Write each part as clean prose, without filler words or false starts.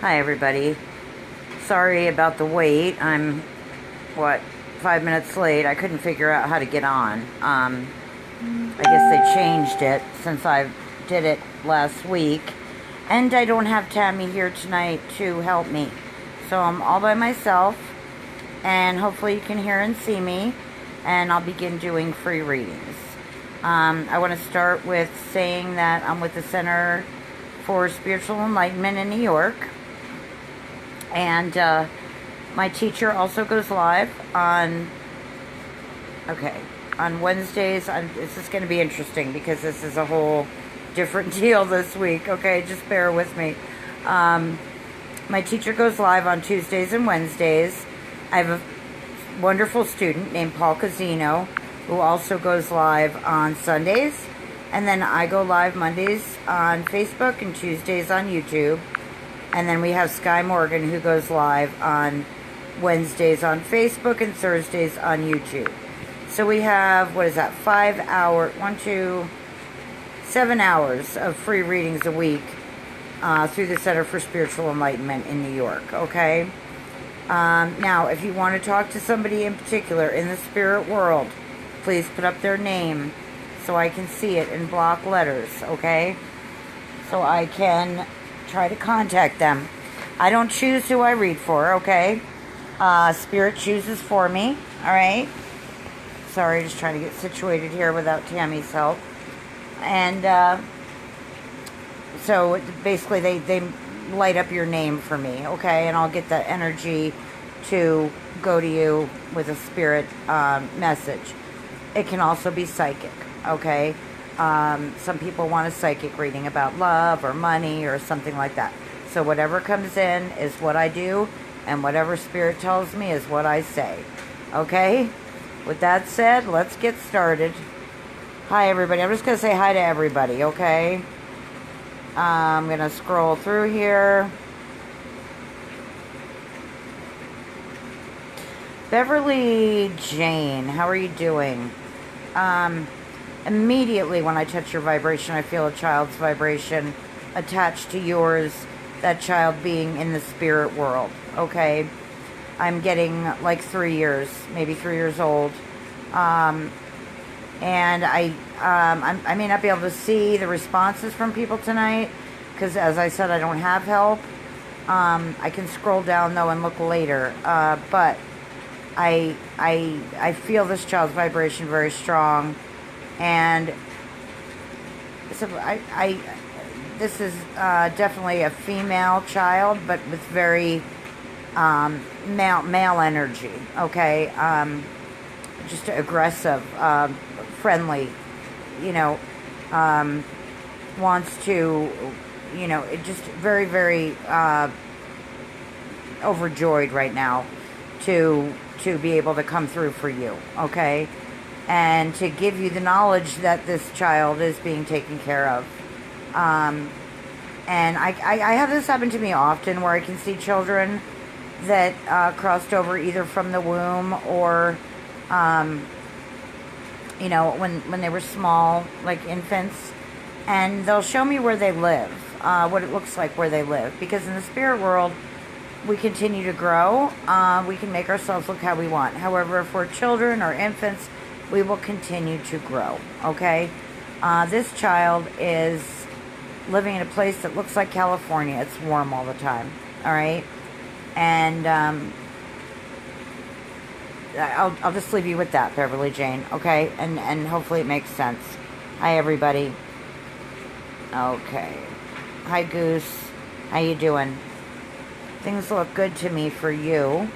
Hi everybody. Sorry about the wait. I'm, 5 minutes late. I couldn't figure out how to get on. I guess they changed it since I did it last week. And I don't have Tammy here tonight to help me. So I'm all by myself. And hopefully you can hear and see me. And I'll begin doing free readings. I want to start with saying that I'm with the Center for Spiritual Enlightenment in New York. And my teacher also goes live on Wednesdays. This is going to be interesting because this is a whole different deal this week. Okay, just bear with me. My teacher goes live on Tuesdays and Wednesdays. I have a wonderful student named Paul Casino who also goes live on Sundays. And then I go live Mondays on Facebook and Tuesdays on YouTube. And then we have Sky Morgan who goes live on Wednesdays on Facebook and Thursdays on YouTube. So we have, 7 hours of free readings a week through the Center for Spiritual Enlightenment in New York, okay? Now, if you want to talk to somebody in particular in the spirit world, please put up their name so I can see it in block letters, okay? So I can try to contact them. I don't choose who I read for, okay? Spirit chooses for me, alright? Sorry, just trying to get situated here without Tammy's help. And so basically they light up your name for me, okay? And I'll get that energy to go to you with a spirit message. It can also be psychic, okay? Some people want a psychic reading about love or money or something like that. So whatever comes in is what I do, and whatever spirit tells me is what I say. Okay? With that said, let's get started. Hi, everybody. I'm just going to say hi to everybody, okay? I'm going to scroll through here. Beverly Jane, how are you doing? Immediately when I touch your vibration, I feel a child's vibration attached to yours, that child being in the spirit world, okay? I'm getting like 3 years, maybe 3 years old. And I may not be able to see the responses from people tonight because, as I said, I don't have help. I can scroll down, though, and look later. But I feel this child's vibration very strong. And so this is definitely a female child, but with very male energy, okay? Just aggressive, friendly, wants to, just very, very overjoyed right now to be able to come through for you, okay? And to give you the knowledge that this child is being taken care of. And I have this happen to me often where I can see children that crossed over either from the womb or, when they were small, like infants. And they'll show me where they live, what it looks like where they live. Because in the spirit world, we continue to grow. We can make ourselves look how we want. However, if we're children or infants, we will continue to grow, okay? This child is living in a place that looks like California. It's warm all the time, all right? And I'll just leave you with that, Beverly Jane, okay? And hopefully it makes sense. Hi, everybody. Okay. Hi, Goose. How you doing? Things look good to me for you.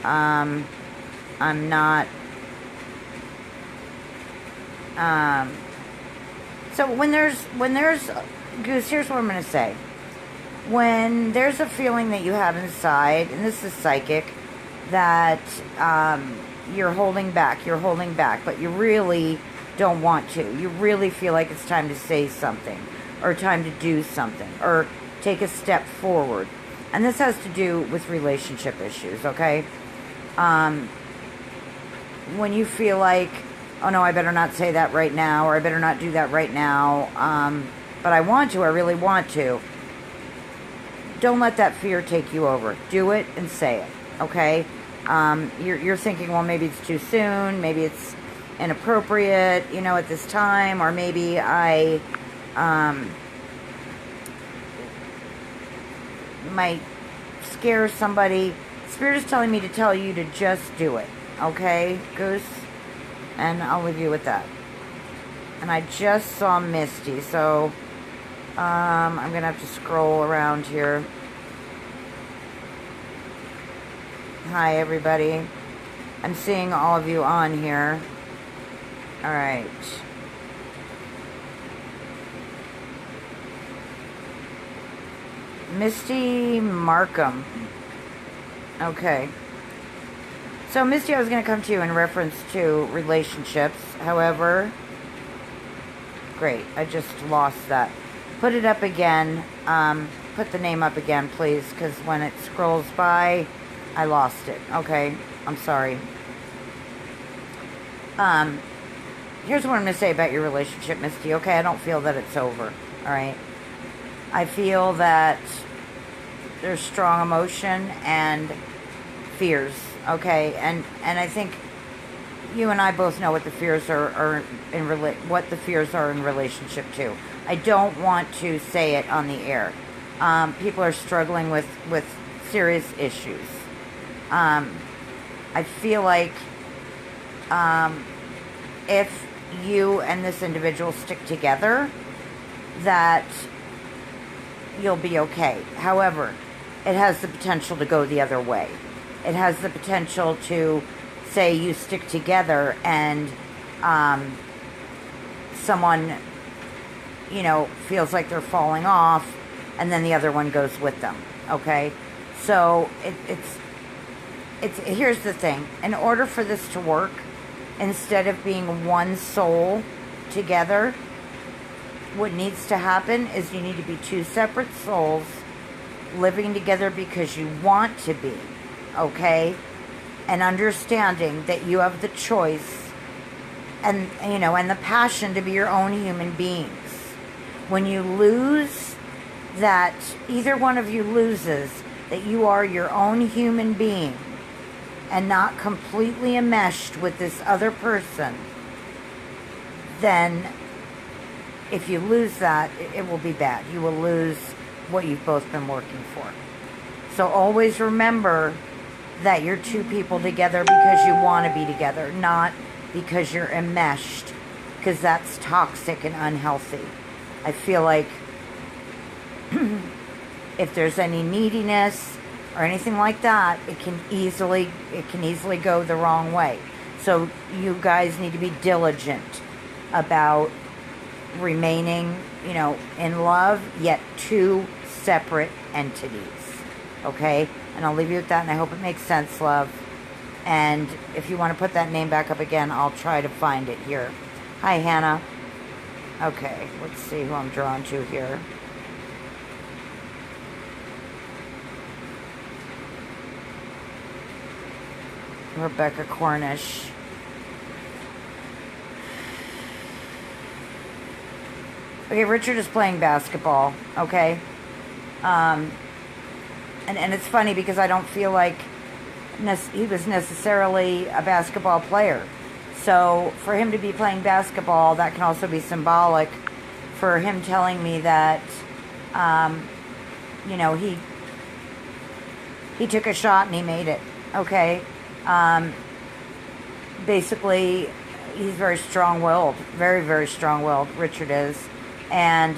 I'm not... So when there's Goose, here's what I'm going to say. When there's a feeling that you have inside, and this is psychic, that you're holding back, but you really don't want to. You really feel like it's time to say something, or time to do something, or take a step forward. And this has to do with relationship issues, okay? When you feel like, oh no, I better not say that right now, or I better not do that right now, but I want to, I really want to. don't let that fear take you over. Do it and say it, okay? You're thinking, well, maybe it's too soon, maybe it's inappropriate, at this time, or maybe I might scare somebody. Spirit is telling me to tell you to just do it, okay, Goose? And I'll leave you with that. And I just saw Misty, so I'm going to have to scroll around here. Hi, everybody. I'm seeing all of you on here. All right. Misty Markham. Okay. So, Misty, I was going to come to you in reference to relationships. However, great. I just lost that. Put it up again. Put the name up again, please, because when it scrolls by, I lost it. Okay. I'm sorry. Here's what I'm going to say about your relationship, Misty. Okay, I don't feel that it's over. All right. I feel that there's strong emotion and fears. Okay, and I think you and I both know what the fears are what the fears are in relationship to. I don't want to say it on the air. People are struggling with serious issues. I feel like if you and this individual stick together, that you'll be okay. However, it has the potential to go the other way. It has the potential to, say, you stick together and someone, feels like they're falling off, and then the other one goes with them. Okay, so it's here's the thing. In order for this to work, instead of being one soul together, what needs to happen is you need to be two separate souls living together because you want to be, okay? And understanding that you have the choice and the passion to be your own human beings. When you lose that, either one of you loses that you are your own human being and not completely enmeshed with this other person, then if you lose that, it will be bad. You will lose what you've both been working for. So always remember that you're two people together because you want to be together, not because you're enmeshed, because that's toxic and unhealthy. I feel like if there's any neediness or anything like that, it can easily go the wrong way. So you guys need to be diligent about remaining, in love, yet two separate entities. Okay? And I'll leave you with that, and I hope it makes sense, love. And if you want to put that name back up again, I'll try to find it here. Hi, Hannah. Okay, let's see who I'm drawn to here. Rebecca Cornish. Okay, Richard is playing basketball, okay? And it's funny because I don't feel like he was necessarily a basketball player. So for him to be playing basketball, that can also be symbolic for him telling me that, he took a shot and he made it, okay? Basically, he's very strong-willed, very, very strong-willed, Richard is. And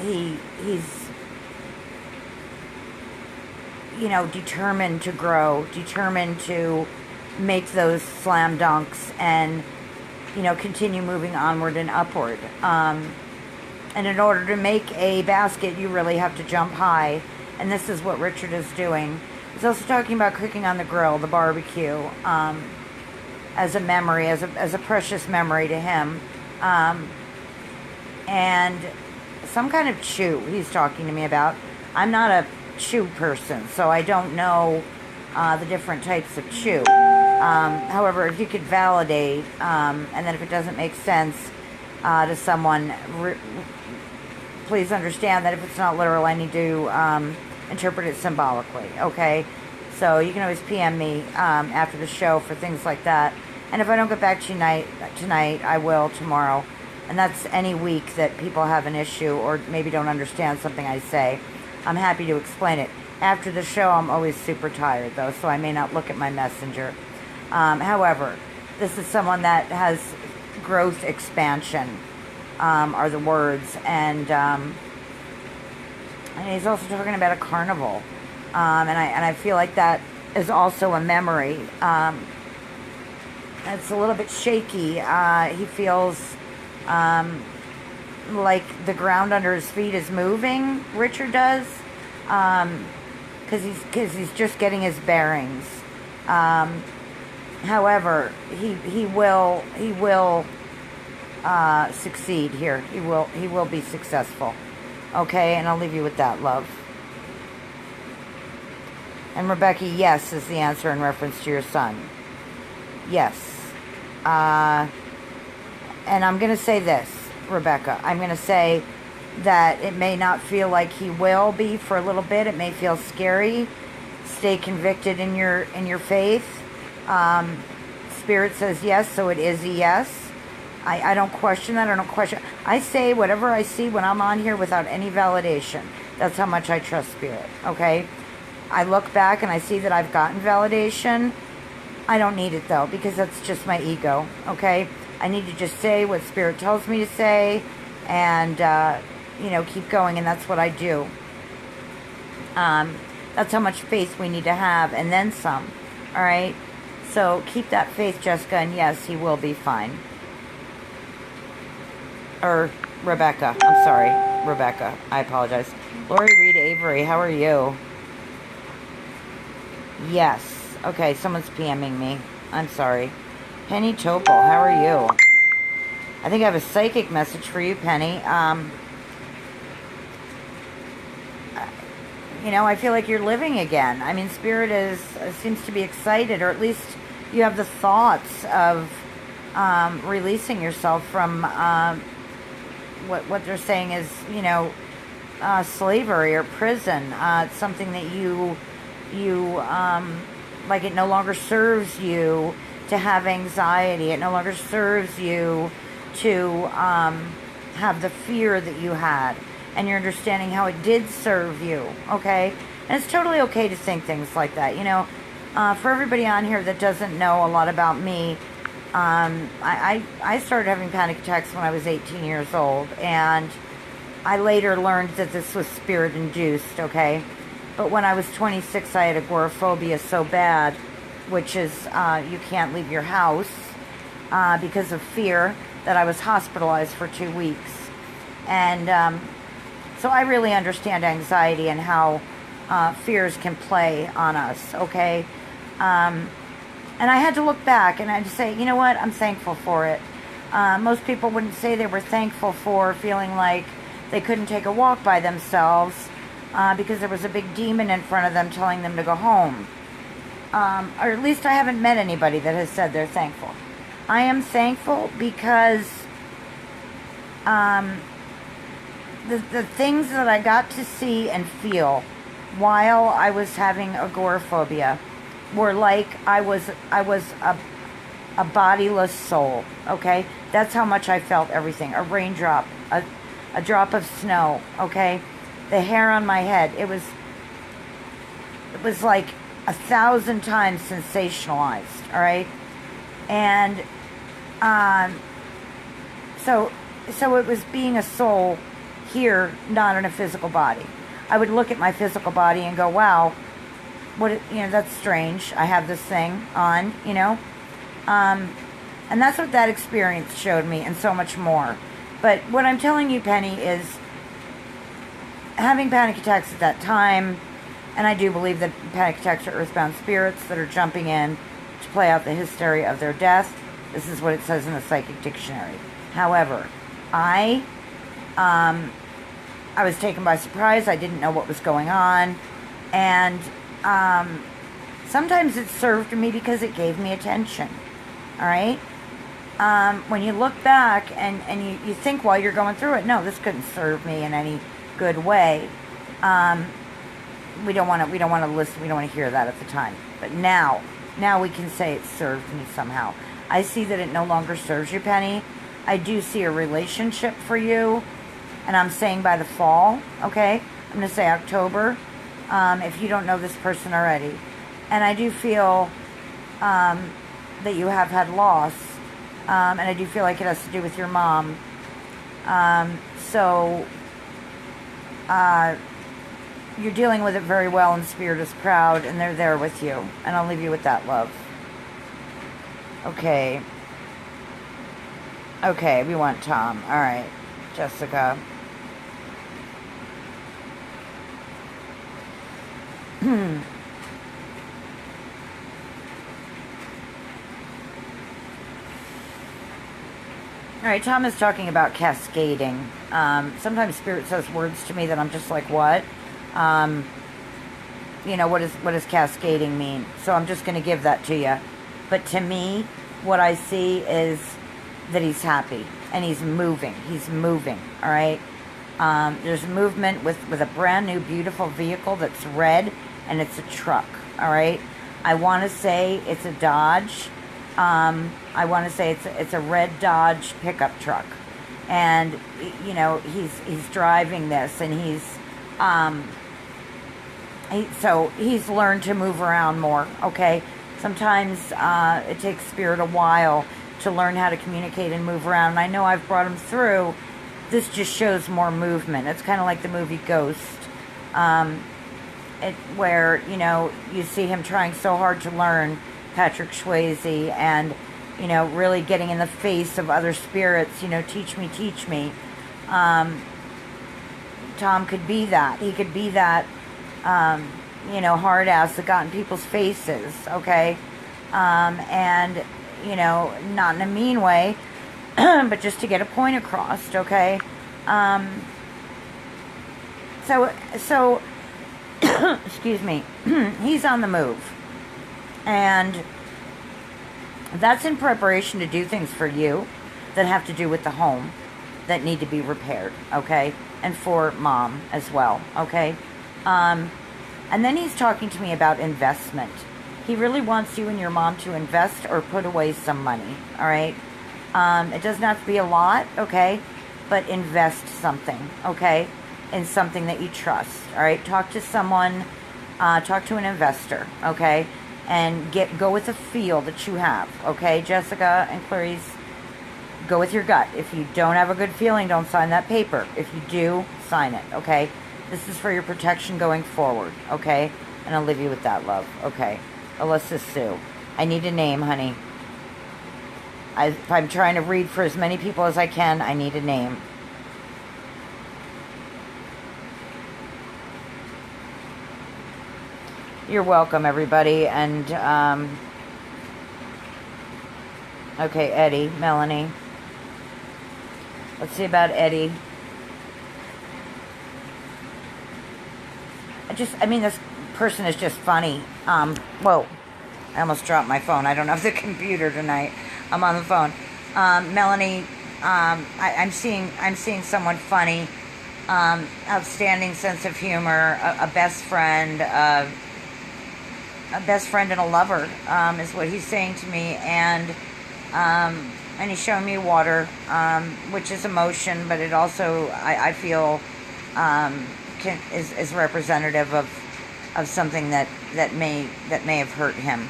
he's determined to grow, determined to make those slam dunks and, continue moving onward and upward. And in order to make a basket, you really have to jump high. And this is what Richard is doing. He's also talking about cooking on the grill, the barbecue, as a memory, as a precious memory to him. And some kind of chew he's talking to me about. I'm not a chew person, so I don't know the different types of chew. However, if you could validate, and then if it doesn't make sense to someone, please understand that if it's not literal, I need to interpret it symbolically, okay? So you can always PM me after the show for things like that. And if I don't get back to you tonight, I will tomorrow. And that's any week that people have an issue or maybe don't understand something I say. I'm happy to explain it. After the show, I'm always super tired, though, so I may not look at my messenger. However, this is someone that has growth expansion, are the words. And he's also talking about a carnival. And I feel like that is also a memory. It's a little bit shaky. He feels like the ground under his feet is moving. Richard does, because he's just getting his bearings. However, he will succeed here. He will be successful. Okay, and I'll leave you with that, love. And Rebecca, yes, is the answer in reference to your son. Yes. And I'm going to say this, Rebecca. I'm going to say that it may not feel like he will be for a little bit. It may feel scary. Stay convicted in your faith. Spirit says yes, so it is a yes. I don't question that. I don't question. I say whatever I see when I'm on here without any validation. That's how much I trust Spirit, okay? I look back and I see that I've gotten validation. I don't need it, though, because that's just my ego, okay? I need to just say what Spirit tells me to say and, keep going, and that's what I do. That's how much faith we need to have, and then some, all right? So keep that faith, Jessica, and yes, he will be fine. Or Rebecca. I'm sorry, Rebecca. I apologize. Lori Reed Avery, how are you? Yes. Okay, someone's PMing me. I'm sorry. Penny Topol, how are you? I think I have a psychic message for you, Penny. I feel like you're living again. I mean, Spirit seems to be excited, or at least you have the thoughts of releasing yourself from what they're saying is, slavery or prison. It's something that you like, it no longer serves you to have anxiety. It no longer serves you to have the fear that you had. And you're understanding how it did serve you, okay? And it's totally okay to think things like that. For everybody on here that doesn't know a lot about me, I started having panic attacks when I was 18 years old. And I later learned that this was spirit-induced, okay? But when I was 26, I had agoraphobia so bad, which is you can't leave your house because of fear, that I was hospitalized for 2 weeks. And so I really understand anxiety and how fears can play on us, okay? And I had to look back and I had to say, you know what, I'm thankful for it. Most people wouldn't say they were thankful for feeling like they couldn't take a walk by themselves because there was a big demon in front of them telling them to go home. Or at least I haven't met anybody that has said they're thankful. I am thankful because the things that I got to see and feel while I was having agoraphobia were like I was a bodiless soul, okay? That's how much I felt everything. A raindrop, a drop of snow, okay? The hair on my head, it was like 1,000 times sensationalized, all right? And so it was being a soul here, not in a physical body. I would look at my physical body and go, wow, that's strange. I have this thing on, and that's what that experience showed me, and so much more. But what I'm telling you, Penny, is having panic attacks at that time, and I do believe that panic attacks are earthbound spirits that are jumping in to play out the hysteria of their death. This is what it says in the Psychic Dictionary. However, I was taken by surprise. I didn't know what was going on. And sometimes it served me because it gave me attention. All right? when you look back and you think while you're going through it, no, this couldn't serve me in any good way. We don't want to listen. We don't want to hear that at the time. But now we can say it served me somehow. I see that it no longer serves you, Penny. I do see a relationship for you, and I'm saying by the fall. Okay, I'm going to say October. If you don't know this person already, and I do feel that you have had loss, and I do feel like it has to do with your mom. So you're dealing with it very well, and Spirit is proud, and they're there with you. And I'll leave you with that, love. Okay. Okay, we want Tom. All right, Jessica. All right, Tom is talking about cascading. Sometimes Spirit says words to me that I'm just like, what? What does cascading mean? So I'm just going to give that to you. But to me, what I see is that he's happy and he's moving. He's moving, all right? There's movement with a brand new, beautiful vehicle that's red, and it's a truck, all right? I want to say it's a Dodge. I want to say it's a red Dodge pickup truck. And, he's driving this, and so he's learned to move around more, okay? Sometimes it takes Spirit a while to learn how to communicate and move around. And I know I've brought him through. This just shows more movement. It's kind of like the movie Ghost, where, you see him trying so hard to learn, Patrick Swayze, and, really getting in the face of other spirits, teach me, teach me. Tom could be that. He could be that, hard ass that got in people's faces, okay? And, not in a mean way, but just to get a point across, okay? So, excuse me, he's on the move. And that's in preparation to do things for you that have to do with the home that need to be repaired, okay? And for Mom as well, okay? And then he's talking to me about investment. He really wants you and your mom to invest or put away some money, all right? It doesn't have to be a lot, okay? But invest something, okay? In something that you trust, all right? Talk to someone, talk to an investor, okay? And go with a feel that you have, okay? Jessica and Clarice, go with your gut. If you don't have a good feeling, don't sign that paper. If you do, sign it, okay? This is for your protection going forward, okay? And I'll leave you with that, love, okay? Alyssa Sue. I need a name, honey. If I'm trying to read for as many people as I can, I need a name. You're welcome, everybody. And, okay, Eddie, Melanie. Let's see about Eddie. This person is just funny. Whoa, I almost dropped my phone. I don't have the computer tonight. I'm on the phone. Melanie, I'm seeing someone funny, outstanding sense of humor, a best friend, and a lover, is what he's saying to me, and he's showing me water, which is emotion, but it also, I feel, is representative of something that may have hurt him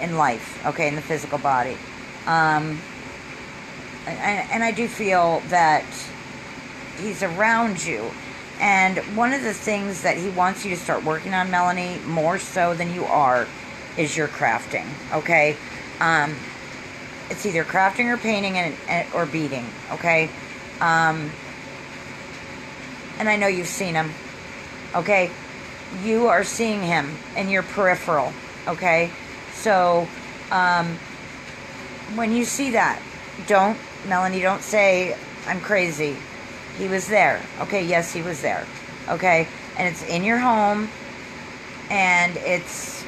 in life, okay, in the physical body. And I do feel that he's around you. And one of the things that he wants you to start working on, Melanie, more so than you are, is your crafting, okay? It's either crafting or painting or beading, okay? And I know you've seen him, okay? You are seeing him in your peripheral, okay? So, when you see that, Melanie, don't say, I'm crazy. He was there. Okay, yes, he was there. Okay? And it's in your home. And it's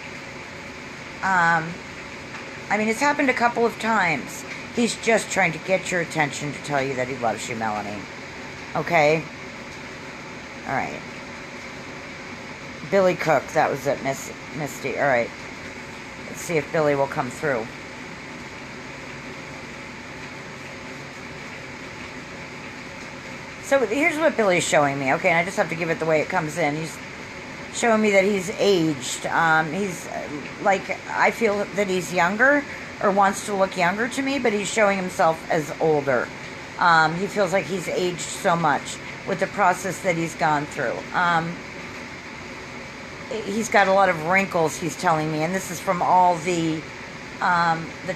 I mean, it's happened a couple of times. He's just trying to get your attention to tell you that he loves you, Melanie. Okay? All right. Billy Cook, that was it, Misty. All right. Let's see if Billy will come through. So here's what Billy's showing me, okay? And I just have to give it the way it comes in. He's showing me that he's aged. He's like, I feel that he's younger or wants to look younger to me, but he's showing himself as older. He feels like he's aged so much with the process that he's gone through. He's got a lot of wrinkles, he's telling me, and this is from all the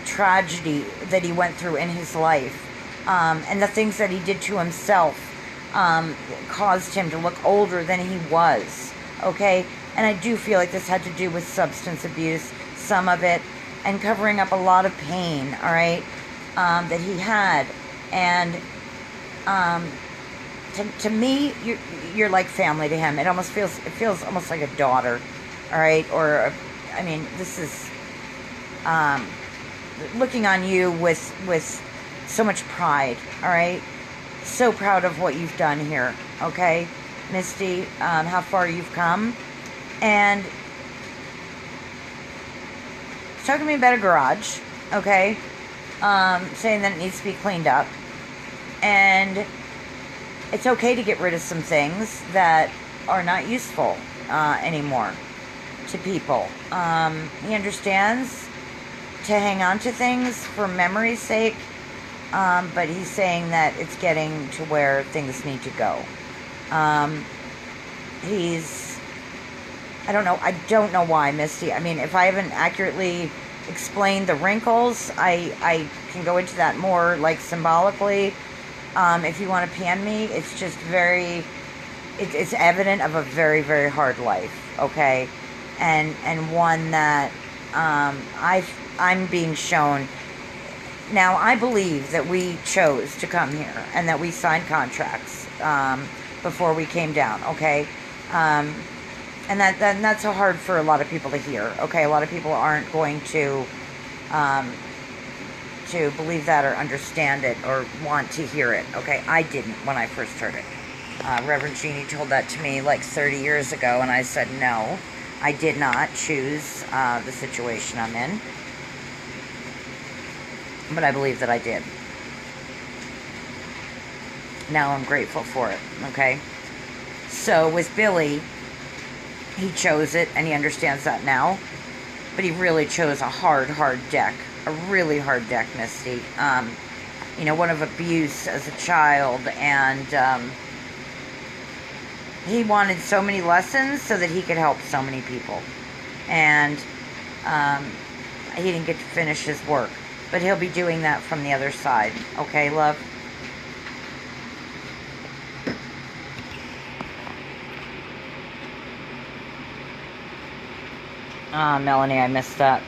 tragedy that he went through in his life, and the things that he did to himself caused him to look older than he was. Okay, and I do feel like this had to do with substance abuse, some of it, and covering up a lot of pain. All right, that he had, and to me, you're like family to him. It feels almost like a daughter, all right? Or, I mean, this is looking on you with so much pride, all right? So proud of what you've done here, okay, Misty? How far you've come, and he's talking to me about a garage, okay? Saying that it needs to be cleaned up, and it's okay to get rid of some things that are not useful anymore to people. He understands to hang on to things for memory's sake, but he's saying that it's getting to where things need to go. I don't know why, Misty. I mean, if I haven't accurately explained the wrinkles, I can go into that more, like, symbolically. If you want to pan me, it's just it's evident of a very, very hard life, okay? And one that I'm being shown. Now, I believe that we chose to come here and that we signed contracts before we came down, okay? And that's so hard for a lot of people to hear, okay? A lot of people aren't going to believe that or understand it or want to hear it, okay? I didn't when I first heard it. Reverend Jeannie told that to me like 30 years ago, and I said no, I did not choose the situation I'm in, but I believe that I did. Now I'm grateful for it, okay? So with Billy, he chose it, and he understands that now, but he really chose a hard deck. A really hard deck, Misty. One of abuse as a child, and he wanted so many lessons so that he could help so many people. And he didn't get to finish his work, but he'll be doing that from the other side. Okay, love? Melanie, I missed that.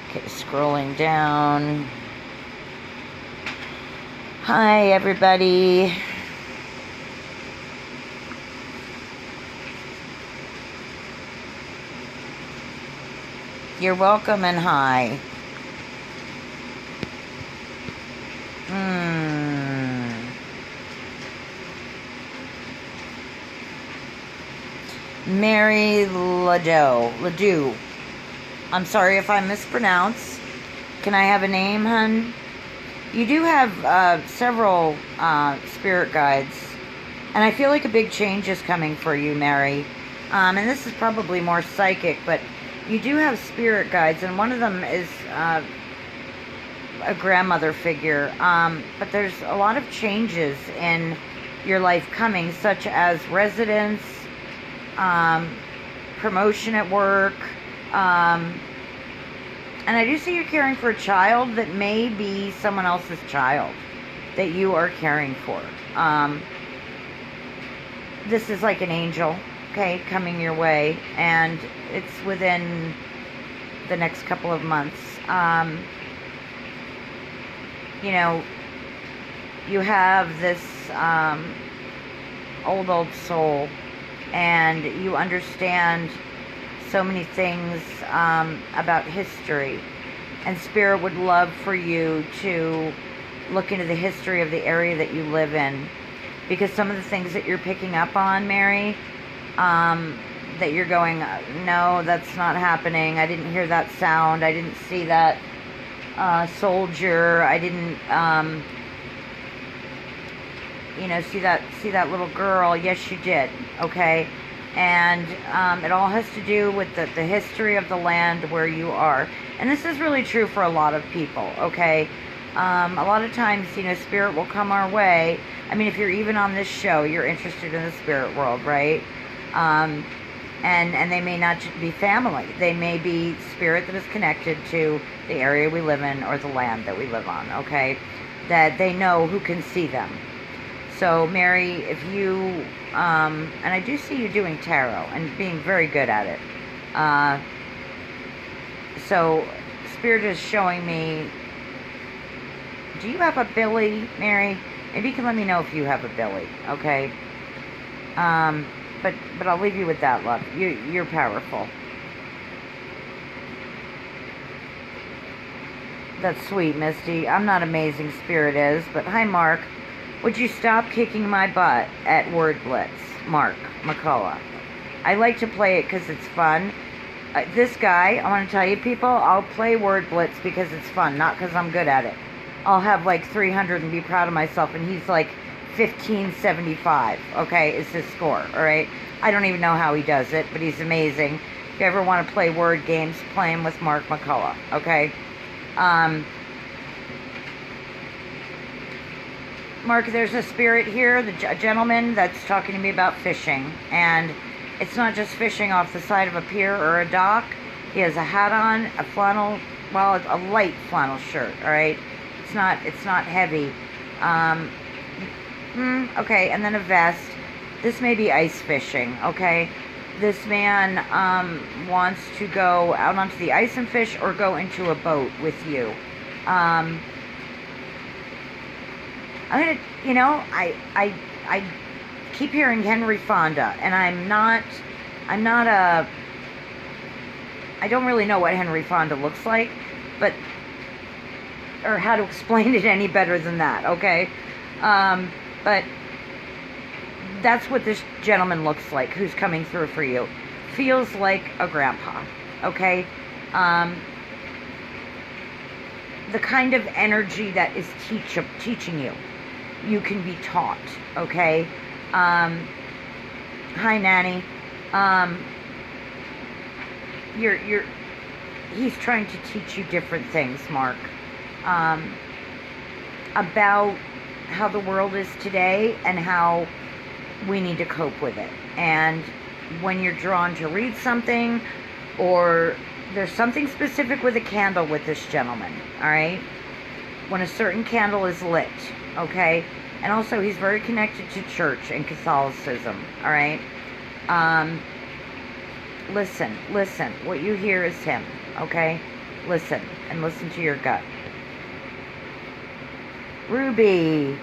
Okay, scrolling down. Hi, everybody. You're welcome and hi. Mary Ledoux. I'm sorry if I mispronounce. Can I have a name, hun? You do have several spirit guides, and I feel like a big change is coming for you, Mary. And this is probably more psychic, but you do have spirit guides, and one of them is a grandmother figure. But there's a lot of changes in your life coming, such as residence, promotion at work, and I do see you're caring for a child that may be someone else's child that you are caring for. This is like an angel, okay, coming your way, and it's within the next couple of months. You have this old soul and you understand so many things about history. And Spirit would love for you to look into the history of the area that you live in, because some of the things that you're picking up on, Mary, that you're going, no, that's not happening. I didn't hear that sound. I didn't see that soldier. I didn't, see that little girl. Yes, you did. Okay. And it all has to do with the history of the land where you are. And this is really true for a lot of people, okay? A lot of times, Spirit will come our way. I mean, if you're even on this show, you're interested in the spirit world, right? And they may not be family. They may be spirit that is connected to the area we live in or the land that we live on, okay? That they know who can see them. So, Mary, if you, and I do see you doing tarot and being very good at it. So, Spirit is showing me, do you have a Billy, Mary? Maybe you can let me know if you have a Billy, okay? But I'll leave you with that, love. You're powerful. That's sweet, Misty. I'm not amazing, Spirit is, but hi, Mark. Would you stop kicking my butt at Word Blitz? Mark McCullough. I like to play it because it's fun. This guy, I want to tell you, people, I'll play Word Blitz because it's fun, not because I'm good at it. I'll have like 300 and be proud of myself, and he's like 1575, okay, is his score, all right? I don't even know how he does it, but he's amazing. If you ever want to play word games, play him with Mark McCullough, okay? Mark, there's a spirit here, a gentleman that's talking to me about fishing, and it's not just fishing off the side of a pier or a dock. He has a hat on, a flannel, well, a light flannel shirt, all right? It's not heavy. Okay, and then a vest. This may be ice fishing, okay? This man wants to go out onto the ice and fish or go into a boat with you. I'm gonna, I keep hearing Henry Fonda, and I don't really know what Henry Fonda looks like, but, or how to explain it any better than that, okay? But that's what this gentleman looks like, who's coming through for you. Feels like a grandpa, okay? The kind of energy that is teaching you. You can be taught, okay? Hi, Nanny. He's trying to teach you different things, Mark. About how the world is today and how we need to cope with it. And when you're drawn to read something, or there's something specific with a candle with this gentleman, all right? When a certain candle is lit, okay? And also, he's very connected to church and Catholicism, all right? Listen. What you hear is him, okay? Listen, and listen to your gut. Ruby.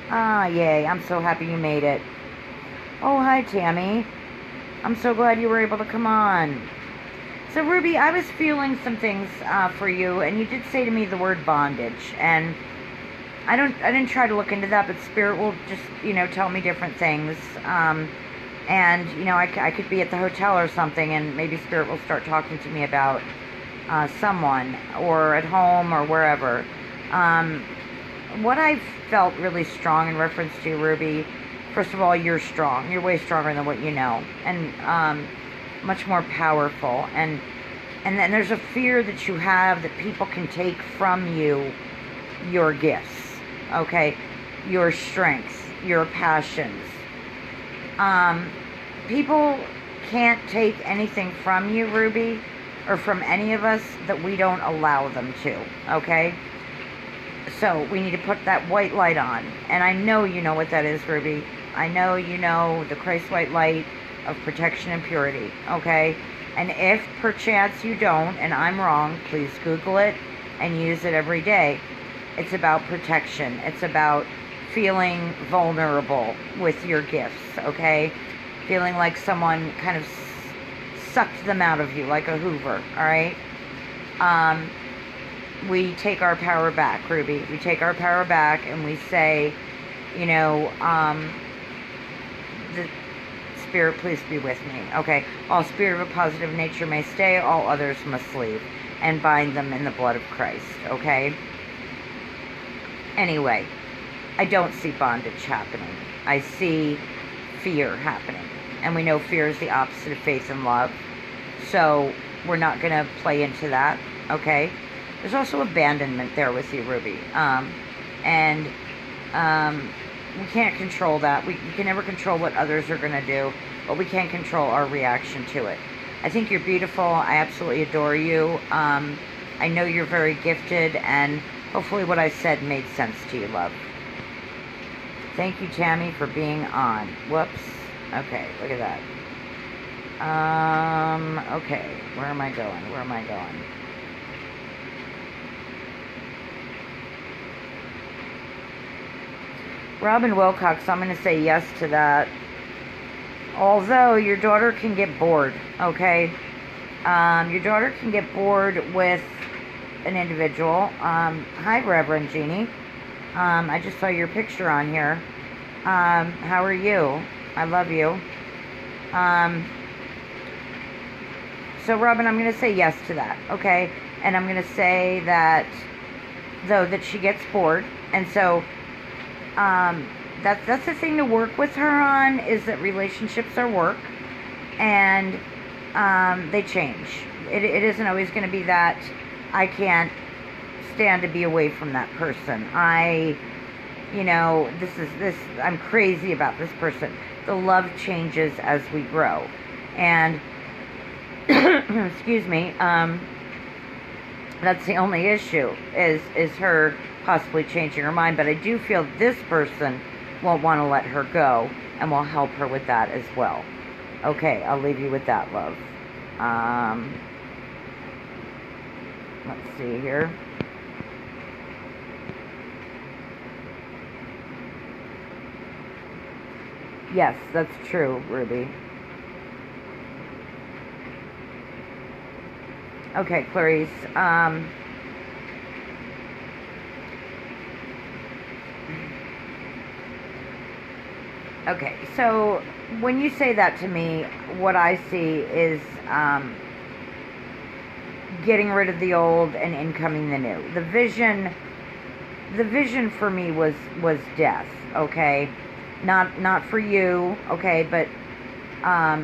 Ah, yay. I'm so happy you made it. Oh, hi, Tammy. I'm so glad you were able to come on. So, Ruby, I was feeling some things for you, and you did say to me the word bondage, and I didn't try to look into that, but Spirit will just, tell me different things. And, I could be at the hotel or something, and maybe Spirit will start talking to me about someone, or at home, or wherever. What I felt really strong in reference to, Ruby, first of all, you're strong. You're way stronger than what you know, and much more powerful. And then there's a fear that you have that people can take from you your gifts, okay? Your strengths, your passions. People can't take anything from you, Ruby, or from any of us that we don't allow them to, okay? So we need to put that white light on. And I know you know what that is, Ruby. I know you know the Christ white light of protection and purity, okay? And if perchance you don't, and I'm wrong, please Google it and use it every day. It's about protection. It's about feeling vulnerable with your gifts, okay? feeling like someone kind of sucked them out of you, like a Hoover, all right? We take our power back, Ruby. We take our power back and we say, you know, the spirit, please be with me. Okay, all spirit of a positive nature may stay, all others must leave, and bind them in the blood of Christ, okay? Anyway, I don't see bondage happening. I see fear happening. And we know fear is the opposite of faith and love. So we're not going to play into that, okay? There's also abandonment there with you, Ruby. We can't control that. We can never control what others are going to do, but we can control our reaction to it. I think you're beautiful. I absolutely adore you. I know you're very gifted, and hopefully what I said made sense to you, love. Thank you, Tammy, for being on. Whoops. Okay, look at that. Okay, where am I going? Where am I going? Robin Wilcox, I'm going to say yes to that. Although your daughter can get bored, okay? Your daughter can get bored with an individual. Hi, Reverend Jeannie. I just saw your picture on here. How are you? I love you. So, Robin, I'm going to say yes to that, okay? And I'm going to say that, though, that she gets bored. And so, that's the thing to work with her on, is that relationships are work. And they change. It isn't always going to be that I can't stand to be away from that person. I'm crazy about this person. The love changes as we grow. And, excuse me, that's the only issue, is her possibly changing her mind. But I do feel this person won't want to let her go, and will help her with that as well. Okay, I'll leave you with that, love. Let's see here. Yes, that's true, Ruby. Okay, Clarice. Okay, so when you say that to me, what I see is getting rid of the old and incoming the new. The vision for me was death, okay? Not for you, okay, but I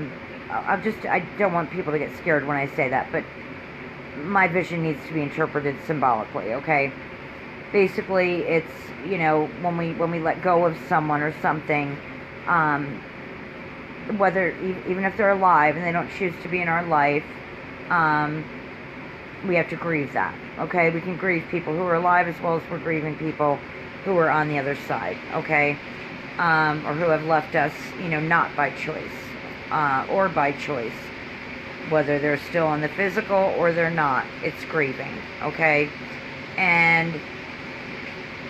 don't want people to get scared when I say that, but my vision needs to be interpreted symbolically, okay? Basically, it's, you know, when we let go of someone or something, whether even if they're alive and they don't choose to be in our life, we have to grieve that, okay? We can grieve people who are alive as well as we're grieving people who are on the other side, okay? Or who have left us, you know, not by choice, or by choice. Whether they're still in the physical or they're not, it's grieving, okay? And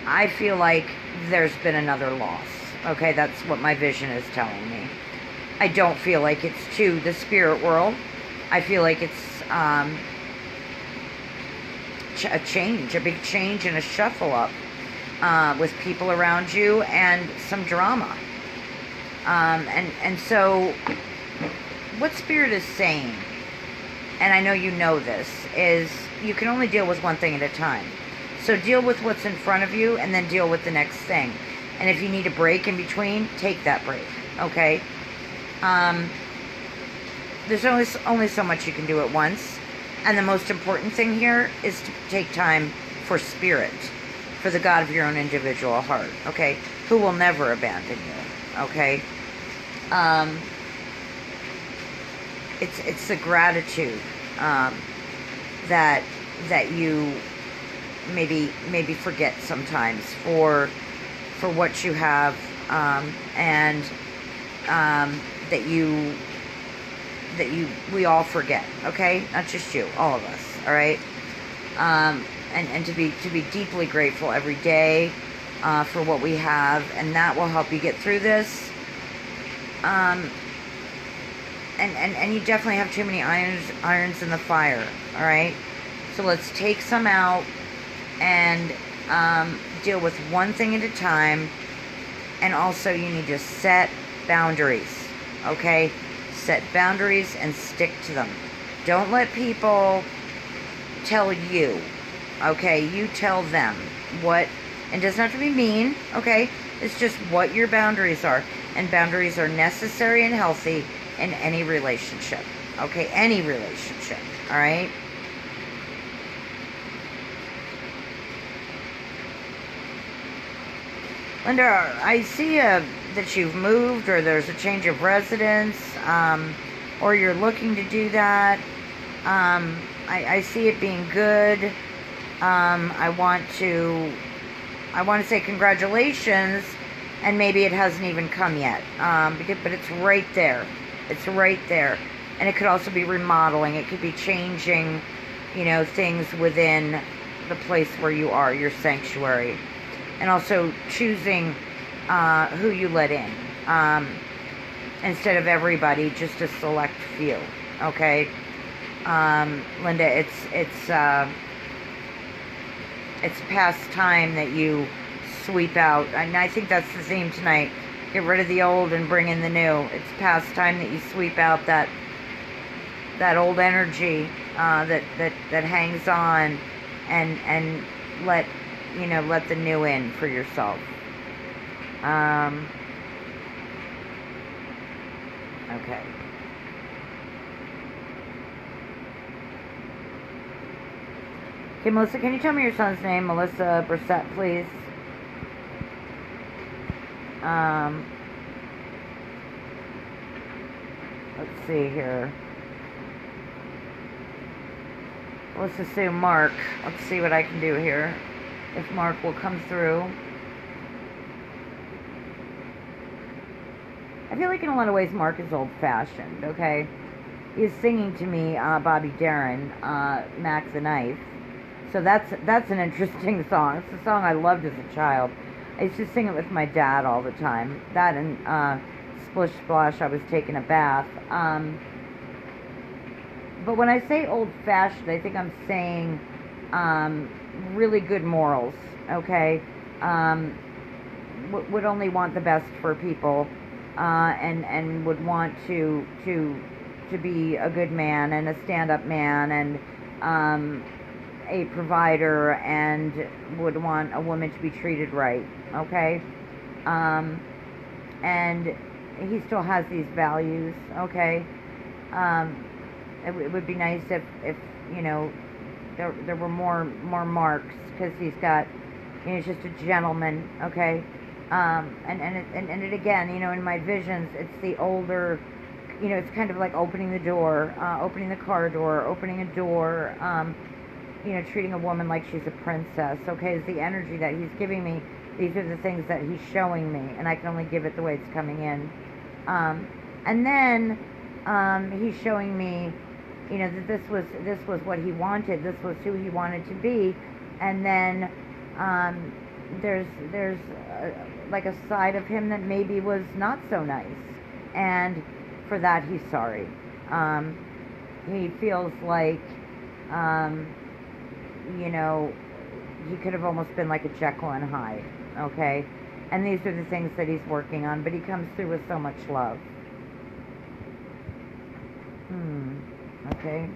I feel like there's been another loss, okay? That's what my vision is telling me. I don't feel like it's to the spirit world. I feel like it's a change, a big change and a shuffle up with people around you and some drama. And so what Spirit is saying, and I know you know this, is you can only deal with one thing at a time. So deal with what's in front of you and then deal with the next thing. And if you need a break in between, take that break, okay? There's only so much you can do at once. And the most important thing here is to take time for Spirit, for the God of your own individual heart, okay? Who will never abandon you, okay? It's the gratitude that you maybe forget sometimes for what you have, and we all forget, okay? Not just you, all of us, all right? And to be deeply grateful every day for what we have, and that will help you get through this. and you definitely have too many irons in the fire. All right, so let's take some out and deal with one thing at a time. And also, you need to set boundaries. Okay, set boundaries and stick to them. Don't let people tell you. Okay, you tell them what. And it doesn't have to be mean. Okay, it's just what your boundaries are. And boundaries are necessary and healthy in any relationship. Okay, any relationship. All right. Linda, I see that you've moved, or there's a change of residence, or you're looking to do that. I see it being good. I want to say congratulations, and maybe it hasn't even come yet, but it's right there. It's right there. And it could also be remodeling. It could be changing, things within the place where you are, your sanctuary. And also choosing who you let in. Instead of everybody, just a select few. Okay? Linda, it's past time that you sweep out. And I think that's the theme tonight. Get rid of the old and bring in the new. It's past time that you sweep out that old energy that hangs on, and let the new in for yourself. Okay. Okay, Melissa, can you tell me your son's name? Melissa Brissett, please. Let's see here. Let's assume Mark. Let's see what I can do here. If Mark will come through. I feel like in a lot of ways Mark is old-fashioned, okay? He's singing to me Bobby Darin, Mac the Knife. So that's an interesting song. It's a song I loved as a child. I used to sing it with my dad all the time. That and Splish Splash, I was taking a bath. But when I say old-fashioned, I think I'm saying really good morals, okay? Would only want the best for people, and would want to be a good man and a stand-up man, and a provider, and would want a woman to be treated right, okay? And he still has these values, okay? It would be nice if there were more marks, because he's got, he's just a gentleman, okay? And it again, in my visions, it's the older, it's kind of like opening the door, opening the car door, opening a door, treating a woman like she's a princess, okay? Is the energy that he's giving me. These are the things that he's showing me, and I can only give it the way it's coming in. And then he's showing me, that this was what he wanted. This was who he wanted to be. And then there's like a side of him that maybe was not so nice, and for that he's sorry. He feels like he could have almost been like a Jekyll and Hyde, okay? And these are the things that he's working on, but he comes through with so much love. Okay,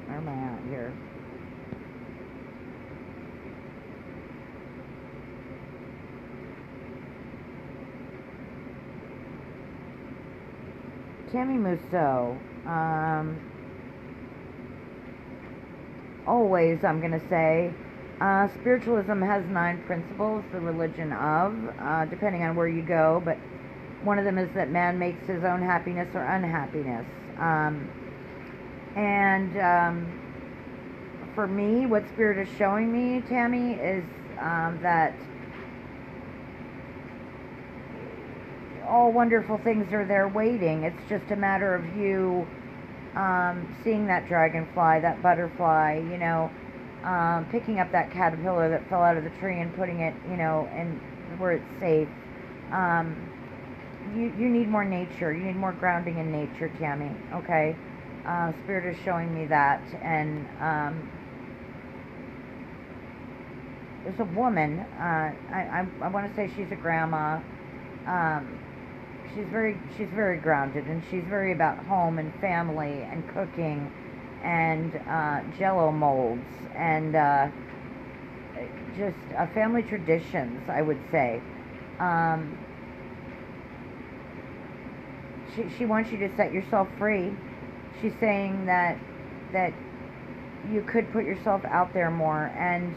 where am I at here? Tammy Musso. Always, I'm going to say. Spiritualism has 9 principles, the religion of, depending on where you go, but one of them is that man makes his own happiness or unhappiness. For me, what Spirit is showing me, Tammy, is that all wonderful things are there waiting. It's just a matter of you seeing that dragonfly, that butterfly, picking up that caterpillar that fell out of the tree and putting it, in where it's safe. you need more nature. You need more grounding in nature, Tammy. Okay, Spirit is showing me that, and there's a woman. I want to say she's a grandma. Um, she's very grounded, and she's very about home and family and cooking and Jello molds and just family traditions, I would say. Um, she wants you to set yourself free. She's saying that you could put yourself out there more. And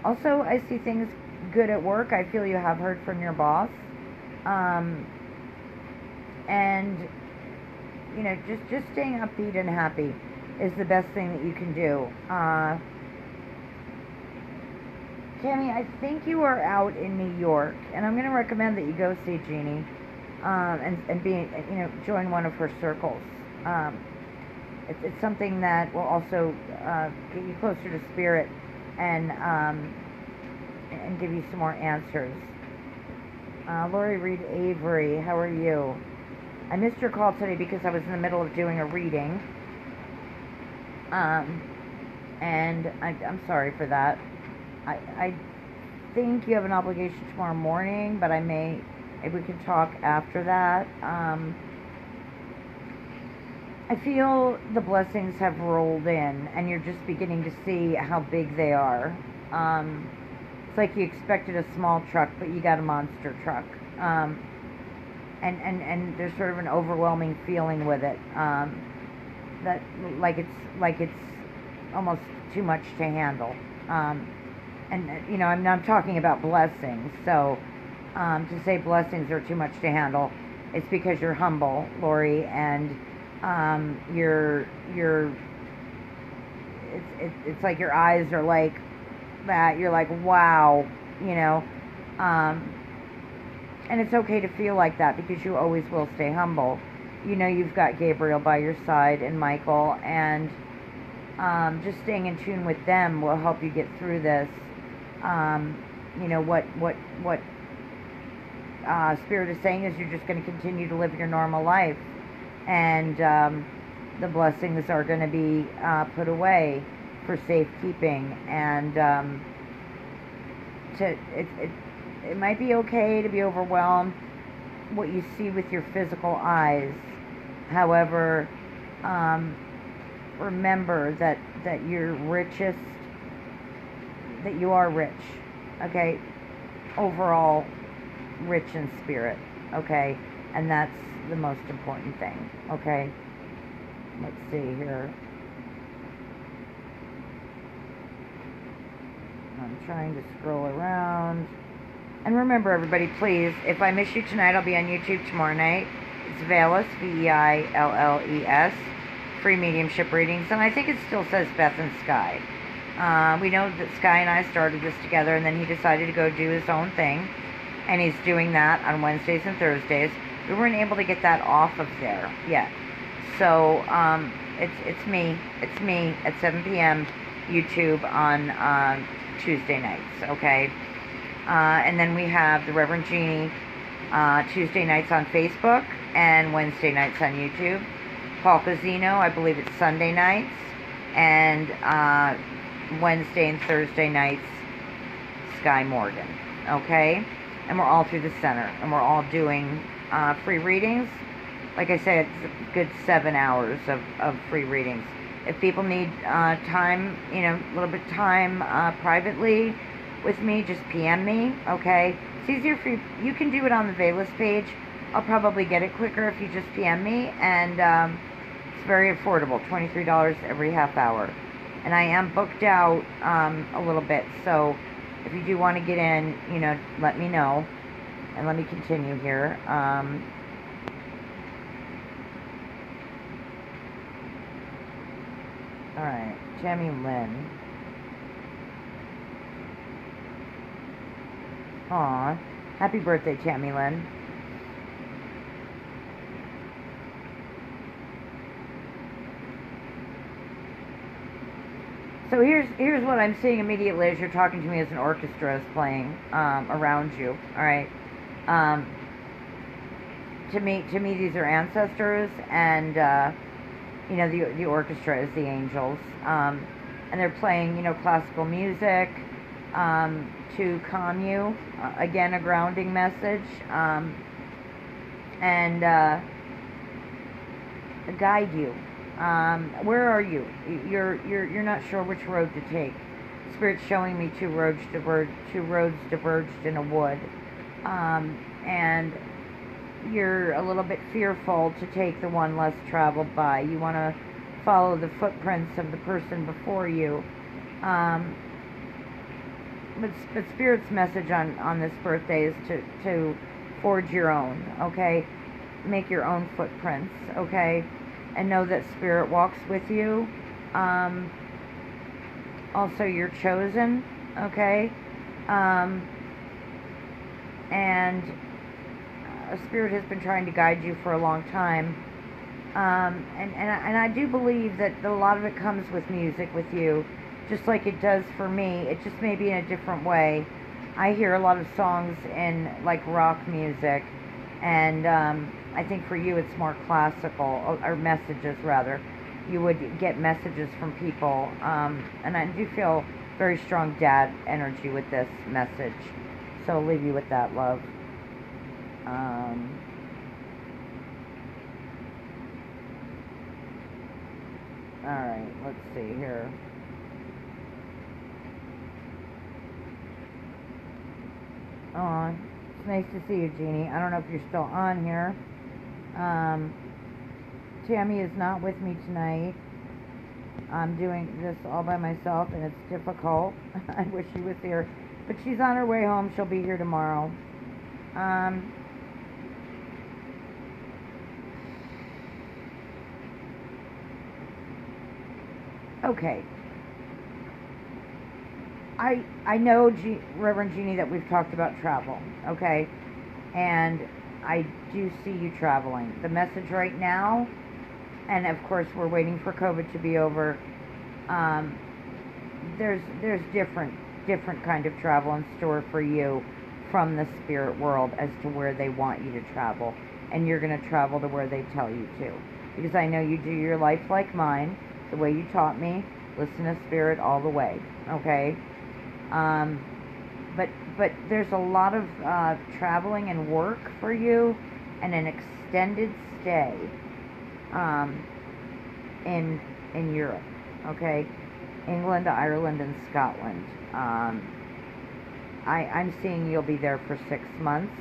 also, I see things good at work. I feel you have heard from your boss. Um, and just staying upbeat and happy is the best thing that you can do. Tammy, I think you are out in New York, and I'm going to recommend that you go see Jeannie, and be, join one of her circles. Um, it's something that will also get you closer to spirit, and give you some more answers. Lori Reed Avery, how are you? I missed your call today because I was in the middle of doing a reading, and I'm sorry for that. I think you have an obligation tomorrow morning, but if we can talk after that. I feel the blessings have rolled in, and you're just beginning to see how big they are. It's like you expected a small truck, but you got a monster truck. And there's sort of an overwhelming feeling with it, that like it's almost too much to handle. I'm talking about blessings. So to say blessings are too much to handle, it's because you're humble, Lori, and you're it's like your eyes are like that. You're like, wow, and it's okay to feel like that because you always will stay humble. You've got Gabriel by your side and Michael, and just staying in tune with them will help you get through this. What Spirit is saying is you're just going to continue to live your normal life, and the blessings are going to be put away for safekeeping, and it might be okay to be overwhelmed what you see with your physical eyes. However, remember that you're richest, that you are rich, okay? Overall, rich in spirit, okay? And that's the most important thing, okay? Let's see here. I'm trying to scroll around. And remember, everybody, please, if I miss you tonight, I'll be on YouTube tomorrow night. It's Veilles, Veilles, free mediumship readings. And I think it still says Beth and Sky. We know that Sky and I started this together, and then he decided to go do his own thing. And he's doing that on Wednesdays and Thursdays. We weren't able to get that off of there yet. So it's me at 7 p.m. YouTube on Tuesday nights, okay? And then we have the Reverend Jeannie Tuesday nights on Facebook and Wednesday nights on YouTube. Paul Casino, I believe it's Sunday nights, and Wednesday and Thursday nights, Sky Morgan, okay? And we're all through the center, and we're all doing free readings. Like I said, it's a good 7 hours of free readings. If people need time, a little bit of time privately with me, just PM me, okay? It's easier for you. You can do it on the Veilles page. I'll probably get it quicker if you just PM me, and it's very affordable, $23 every half hour. And I am booked out a little bit, so if you do want to get in, let me know. And let me continue here. Alright, Jamie Lynn. Aw, happy birthday, Tammy Lynn. So here's what I'm seeing immediately as you're talking to me, as an orchestra is playing around you. All right. to me, these are ancestors, and the orchestra is the angels, and they're playing classical music to calm you. Again, a grounding message, and guide you. Where are you? You're not sure which road to take. Spirit's showing me two roads diverged in a wood, and you're a little bit fearful to take the one less traveled by. You want to follow the footprints of the person before you. But Spirit's message on this birthday is to forge your own, okay? Make your own footprints, okay? And know that Spirit walks with you. Also, you're chosen, okay? And Spirit has been trying to guide you for a long time. And I do believe that a lot of it comes with music with you, just like it does for me. It just may be in a different way. I hear a lot of songs in like rock music, and I think for you it's more classical, or messages rather. You would get messages from people, and I do feel very strong dad energy with this message. So I'll leave you with that, love. Alright, let's see here. Oh, it's nice to see you, Jeannie. I don't know if you're still on here. Tammy is not with me tonight. I'm doing this all by myself, and it's difficult. I wish she was here. But she's on her way home. She'll be here tomorrow. Okay. I know, Reverend Jeannie, that we've talked about travel, okay? And I do see you traveling. The message right now, and of course we're waiting for COVID to be over, there's different kind of travel in store for you from the spirit world as to where they want you to travel. And you're going to travel to where they tell you to. Because I know you do your life like mine, the way you taught me. Listen to Spirit all the way, okay? But there's a lot of traveling and work for you, and an extended stay in Europe, okay? England, Ireland, and Scotland. I'm seeing you'll be there for 6 months.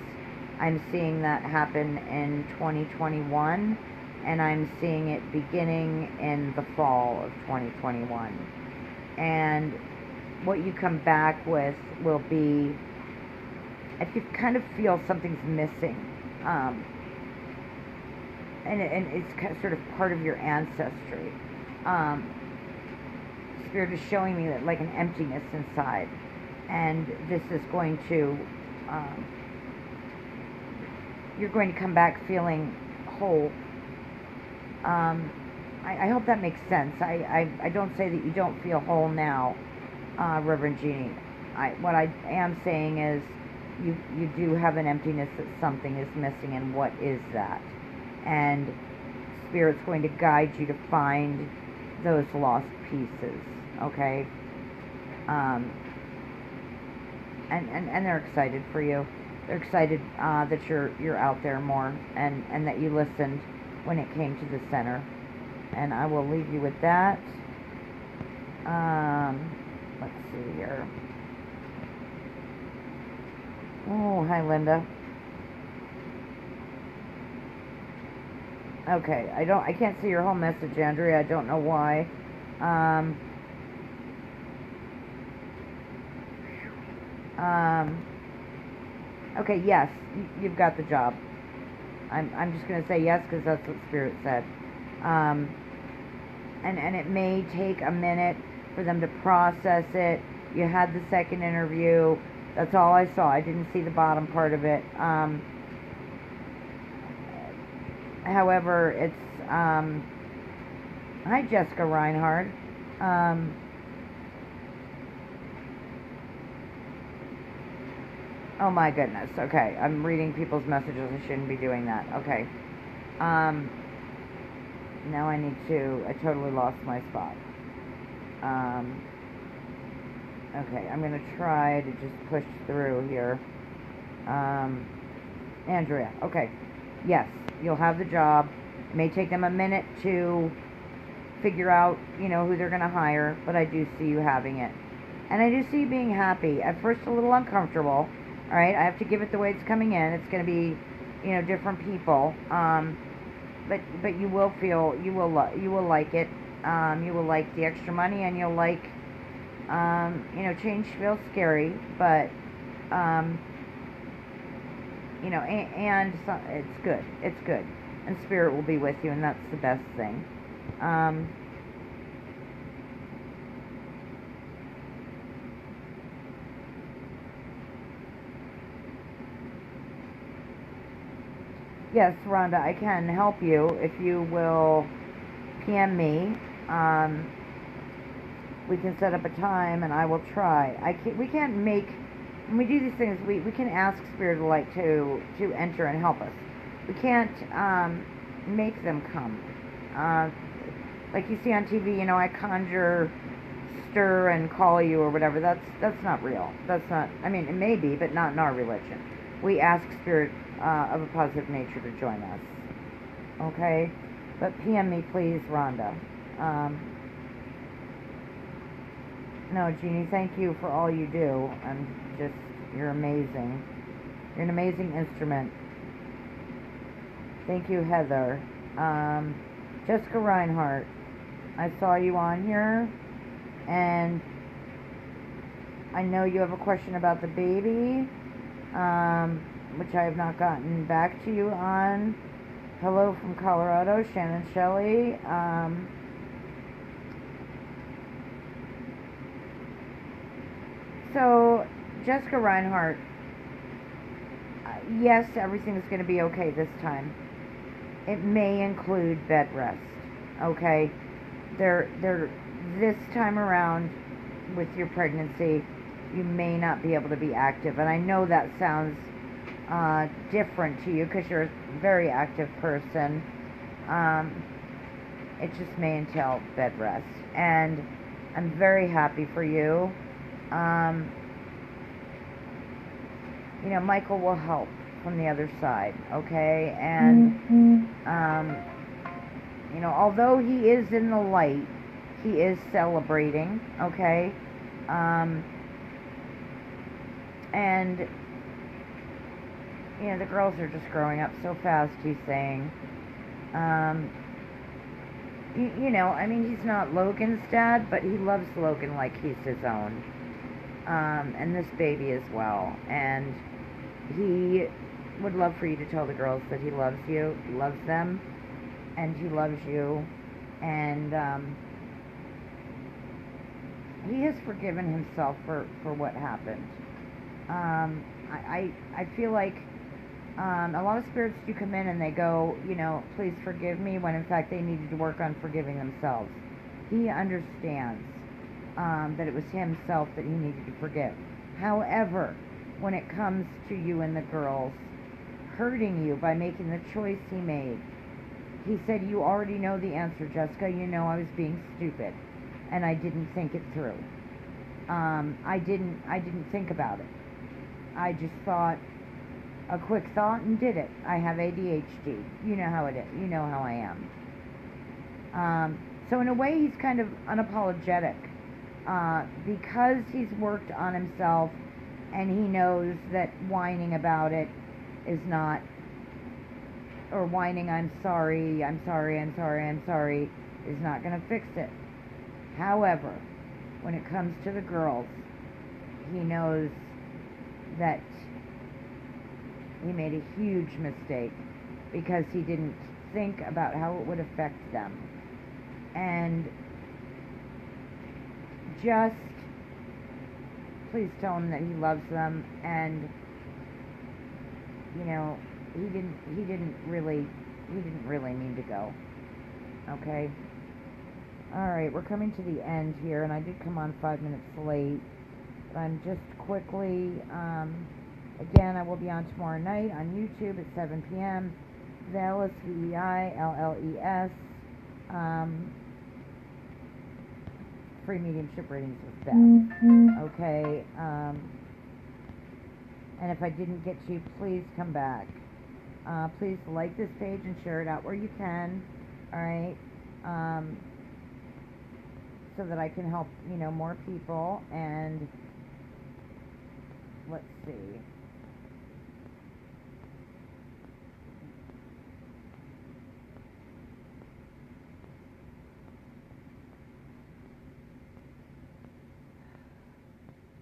I'm seeing that happen in 2021, and I'm seeing it beginning in the fall of 2021. And what you come back with will be, if you kind of feel something's missing, and it's kind of sort of part of your ancestry. Spirit is showing me that, like, an emptiness inside, and this is going to, you're going to come back feeling whole. I hope that makes sense. I don't say that you don't feel whole now, Reverend Jeannie. What I am saying is you do have an emptiness, that something is missing, and what is that? And Spirit's going to guide you to find those lost pieces, okay? And they're excited for you. They're excited that you're out there more, and that you listened when it came to the center. And I will leave you with that. Let's see here. Oh, hi, Linda. Okay, I can't see your whole message, Andrea. I don't know why. Okay, yes, you've got the job. I'm just going to say yes because that's what Spirit said. And it may take a minute for them to process it. You had the second interview. That's all I saw. I didn't see the bottom part of it. However, it's, hi, Jessica Reinhardt. Oh my goodness. Okay, I'm reading people's messages. I shouldn't be doing that. Okay. Um, Now I need to. I totally lost my spot. Um, okay, I'm gonna try to just push through here. Um, Andrea. Okay. Yes, you'll have the job. It may take them a minute to figure out, who they're gonna hire, but I do see you having it. And I do see you being happy. At first, a little uncomfortable. All right, I have to give it the way it's coming in. It's going to be, different people. But you will feel you will like it. You will like the extra money, and you'll like, change feels scary, but and so, it's good. It's good, and spirit will be with you, and that's the best thing. Um, Yes, Rhonda, I can help you if you will PM me. Um, we can set up a time and I will try. We can't make, when we do these things, we can ask Spirit of the Light to enter and help us. We can't make them come. Like you see on TV, I conjure, stir, and call you or whatever. That's not real. That's not, I mean, it may be, but not in our religion. We ask Spirit of a positive nature to join us. Okay? But PM me, please, Rhonda. No, Jeannie, thank you for all you do. You're amazing. You're an amazing instrument. Thank you, Heather. Jessica Reinhardt, I saw you on here, and I know you have a question about the baby, which I have not gotten back to you on. Hello from Colorado, Shannon Shelley. So, Jessica Reinhardt, yes, everything is going to be okay this time. It may include bed rest, okay? This time around with your pregnancy, you may not be able to be active. And I know that sounds different to you because you're a very active person. It just may entail bed rest. And I'm very happy for you. Michael will help from the other side, okay? And, although he is in the light, he is celebrating, okay? And, the girls are just growing up so fast, he's saying. He's not Logan's dad, but he loves Logan like he's his own. And this baby as well. And he would love for you to tell the girls that he loves you, he loves them, and he loves you, and he has forgiven himself for what happened. I feel like a lot of spirits do come in and they go, please forgive me, when in fact they needed to work on forgiving themselves. He understands that it was himself that he needed to forgive. However, when it comes to you and the girls hurting you by making the choice he made, he said, you already know the answer, Jessica. You know I was being stupid and I didn't think it through. I didn't think about it. I just thought a quick thought and did it. I have ADHD. You know how it is. You know how I am. So in a way, he's kind of unapologetic because he's worked on himself, and he knows that whining about it is not, or whining, I'm sorry, I'm sorry, I'm sorry, I'm sorry, is not going to fix it. However, when it comes to the girls, he knows that he made a huge mistake because he didn't think about how it would affect them. And just please tell him that he loves them, and he didn't really mean to go. Okay? Alright, we're coming to the end here, and I did come on 5 minutes late, but I'm just quickly Again, I will be on tomorrow night on YouTube at 7 p.m. Veilles, Veilles, free mediumship readings with Beth. Okay, and if I didn't get to you, please come back. Please like this page and share it out where you can. All right, so that I can help, more people. And let's see.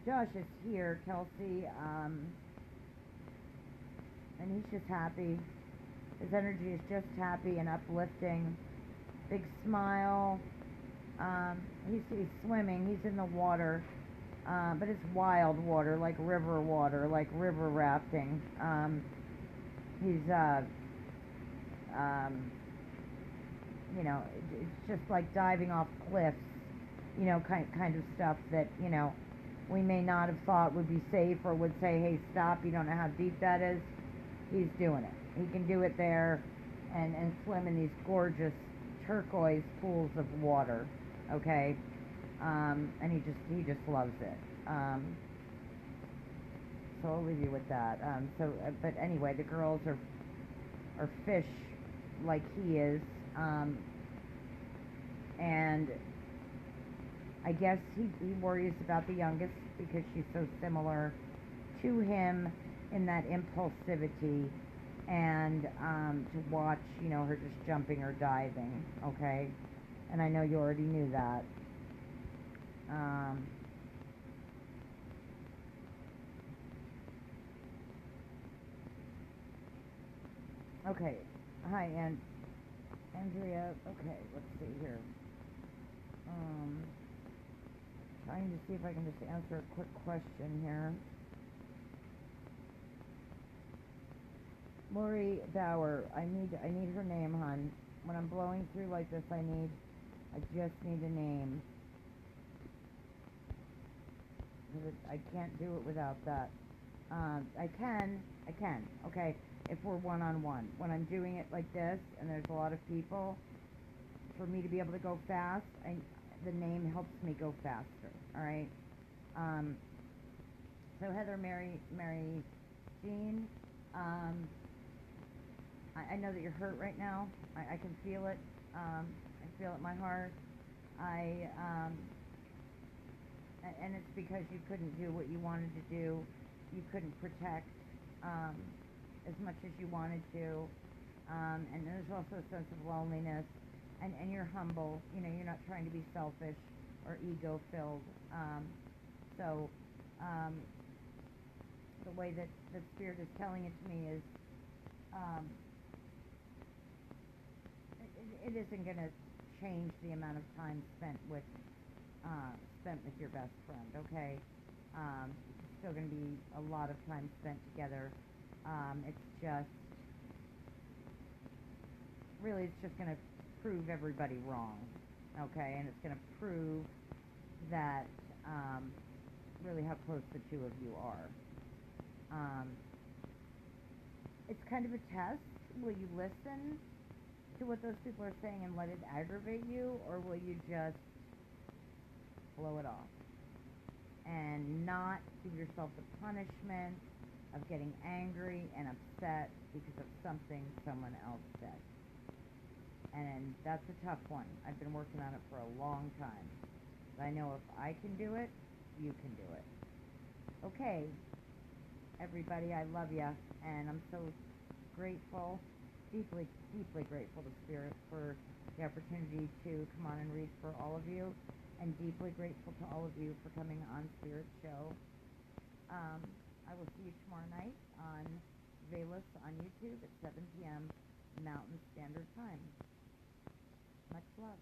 Josh is here, Kelsey, and he's just happy. His energy is just happy and uplifting. Big smile. He's swimming. He's in the water, but it's wild water, like river water, like river rafting. He's, it's just like diving off cliffs, kind of stuff that, we may not have thought would be safe, or would say, hey, stop, you don't know how deep that is. He's doing it. He can do it there and swim in these gorgeous turquoise pools of water, okay? And he just loves it. So I'll leave you with that. But anyway, the girls are fish like he is, and I guess he worries about the youngest because she's so similar to him in that impulsivity, and to watch, her just jumping or diving, okay? And I know you already knew that. Okay, hi, Andrea. Okay, let's see here. Trying to see if I can just answer a quick question here. Lori Bauer, I need her name, hon. When I'm blowing through like this, I just need a name. Because I can't do it without that. I can, okay, if we're one-on-one. When I'm doing it like this, and there's a lot of people, for me to be able to go fast, the name helps me go faster, alright? So Heather Mary Jean, I know that you're hurt right now. I can feel it. I feel it in my heart. And it's because you couldn't do what you wanted to do. You couldn't protect as much as you wanted to. And there's also a sense of loneliness. And you're humble. You're not trying to be selfish or ego-filled. The way that the Spirit is telling it to me is, it isn't going to change the amount of time spent with your best friend, okay? It's still going to be a lot of time spent together. It's just going to prove everybody wrong, okay? And it's going to prove that really how close the two of you are. It's kind of a test. Will you listen to what those people are saying and let it aggravate you, or will you just blow it off and not give yourself the punishment of getting angry and upset because of something someone else said? And that's a tough one. I've been working on it for a long time. But I know if I can do it, you can do it. Okay, everybody, I love you, and I'm so grateful, deeply, deeply grateful to Spirit for the opportunity to come on and read for all of you, and deeply grateful to all of you for coming on Spirit's show. I will see you tomorrow night on Veilles on YouTube at 7 p.m. Mountain Standard Time. Much love.